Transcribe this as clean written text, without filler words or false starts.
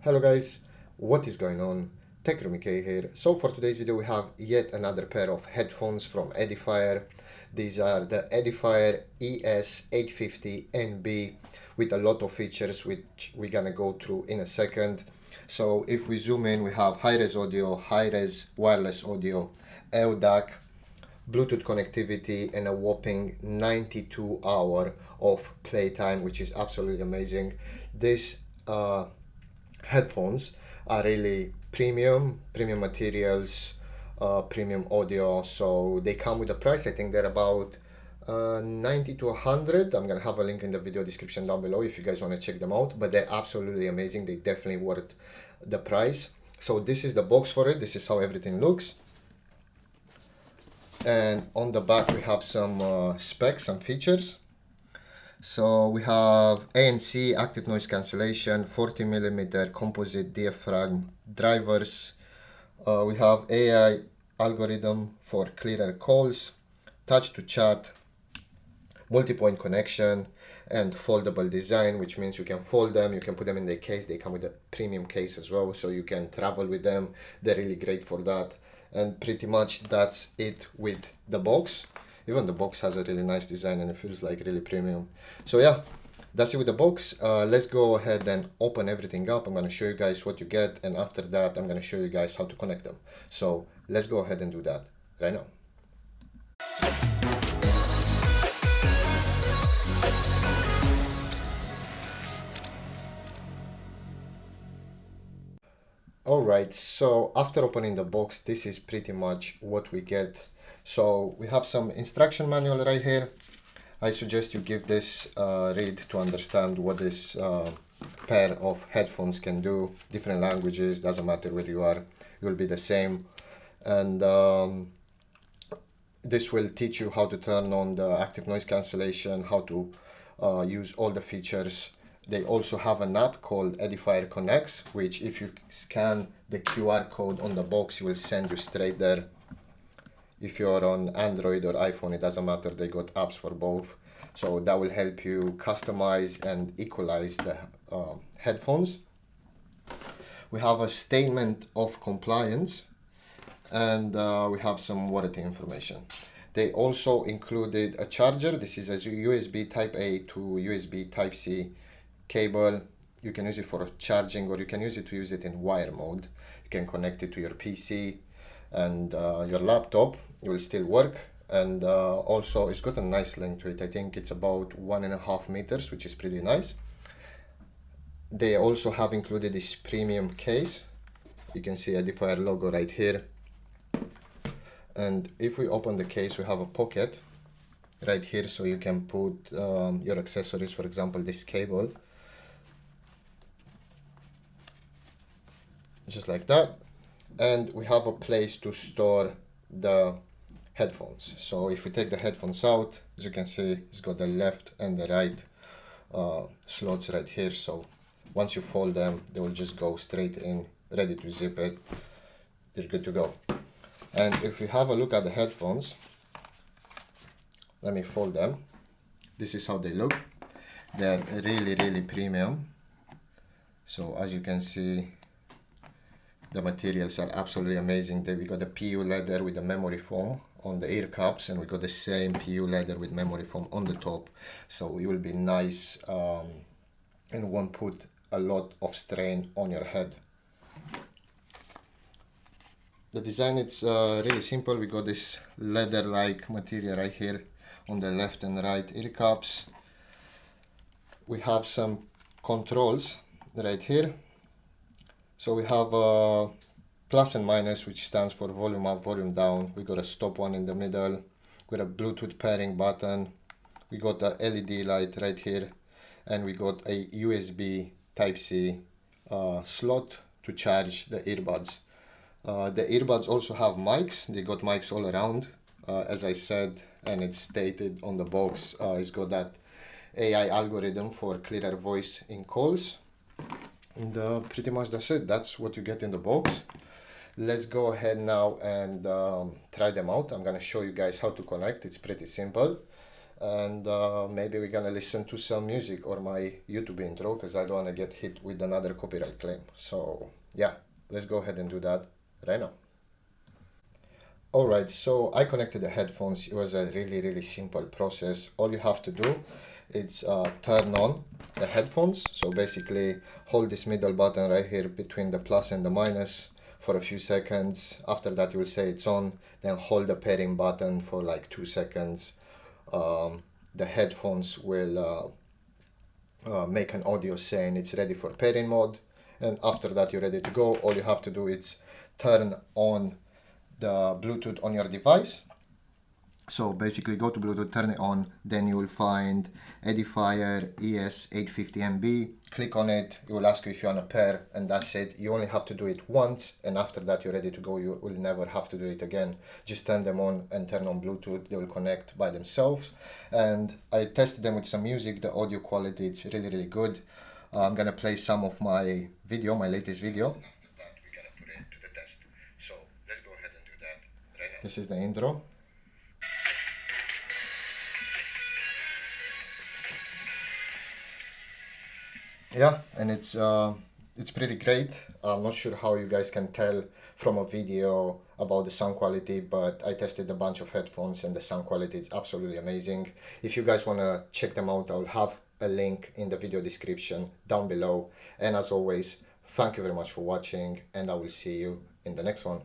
Hello guys, what is going on? Techroomuk here. So for today's video we have yet another pair of headphones from Edifier. These are the Edifier ES850NB with a lot of features which we're gonna go through in a second. So if we zoom in, we have high-res audio, high-res wireless audio, LDAC, Bluetooth connectivity, and a whopping 92 hour of playtime, which is absolutely amazing. This headphones are really premium materials, premium audio, so they come with a price. I think they're about 90 to 100. I'm gonna have a link in the video description down below if you guys want to check them out, but they're absolutely amazing. They definitely worth the price. So this is the box for it. This is how everything looks, and on the back we have some specs, some features. So we have ANC, active noise cancellation, 40mm composite diaphragm drivers. We have AI algorithm for clearer calls, touch to chat, multi-point connection, and foldable design, which means you can fold them, you can put them in the case. They come with a premium case as well, so you can travel with them. They're really great for that. And pretty much that's it with the box. Even the box has a really nice design and it feels like really premium. So yeah, that's it with the box. Let's go ahead and open everything up. I'm going to show you guys what you get, and after that I'm going to show you guys how to connect them. So let's go ahead and do that right now. Alright, so after opening the box, this is pretty much what we get. So we have some instruction manual right here. I suggest you give this a read to understand what this pair of headphones can do. Different languages, doesn't matter where you are, it will be the same. And this will teach you how to turn on the active noise cancellation, how to use all the features. They also have an app called Edifier Connects, which if you scan the QR code on the box, it will send you straight there. If you're on Android or iPhone, it doesn't matter, they got apps for both. So that will help you customize and equalize the headphones. We have a statement of compliance, and we have some warranty information. They also included a charger. This is a USB Type A to USB Type C cable. You can use it for charging, or you can use it in wire mode. You can connect it to your PC and your laptop. It will still work. And also it's got a nice length to it. I think it's about 1.5 meters, which is pretty nice. They also have included this premium case. You can see a Edifier logo right here. And if we open the case, we have a pocket right here, so you can put your accessories, for example this cable, just like that. And we have a place to store the headphones. So if we take the headphones out, as you can see, it's got the left and the right slots right here. So once you fold them, they will just go straight in, ready to zip it. You're good to go. And if we have a look at the headphones, let me fold them. This is how they look. They're really premium. So as you can see, the materials are absolutely amazing. We got the PU leather with the memory foam on the ear cups, and we got the same PU leather with memory foam on the top. So it will be nice and won't put a lot of strain on your head. The design, it's really simple. We got this leather-like material right here on the left and right ear cups. We have some controls right here. So we have a plus and minus, which stands for volume up, volume down. We got a stop one in the middle. We got a Bluetooth pairing button. We got a LED light right here, and we got a USB Type-C slot to charge the earbuds. The earbuds also have mics. They got mics all around. As I said, and it's stated on the box, it's got that AI algorithm for clearer voice in calls. And pretty much that's it. That's what you get in the box. Let's go ahead now and try them out. I'm gonna show you guys how to connect. It's pretty simple. and maybe we're gonna listen to some music or my YouTube intro, because I don't want to get hit with another copyright claim. So yeah, let's go ahead and do that right now. Alright, so I connected the headphones. It was a really simple process. All you have to do is turn on the headphones. So basically hold this middle button right here between the plus and the minus for a few seconds. After that you will say it's on, then hold the pairing button for like 2 seconds. The headphones will make an audio saying it's ready for pairing mode, and after that you're ready to go. All you have to do is turn on the Bluetooth on your device. So basically go to Bluetooth, turn it on, then you will find Edifier ES850NB. Click on it, it will ask you if you want to pair, and that's it. You only have to do it once, and after that you're ready to go. You will never have to do it again. Just turn them on and turn on Bluetooth. They will connect by themselves. And I tested them with some music. The audio quality, it's really good. I'm gonna play some of my video, my latest video. So let's go ahead and do that right now. This is the intro. Yeah, and it's pretty great. I'm not sure how you guys can tell from a video about the sound quality, but I tested a bunch of headphones and the sound quality is absolutely amazing. If you guys want to check them out, I'll have a link in the video description down below. And as always, thank you very much for watching, and I will see you in the next one.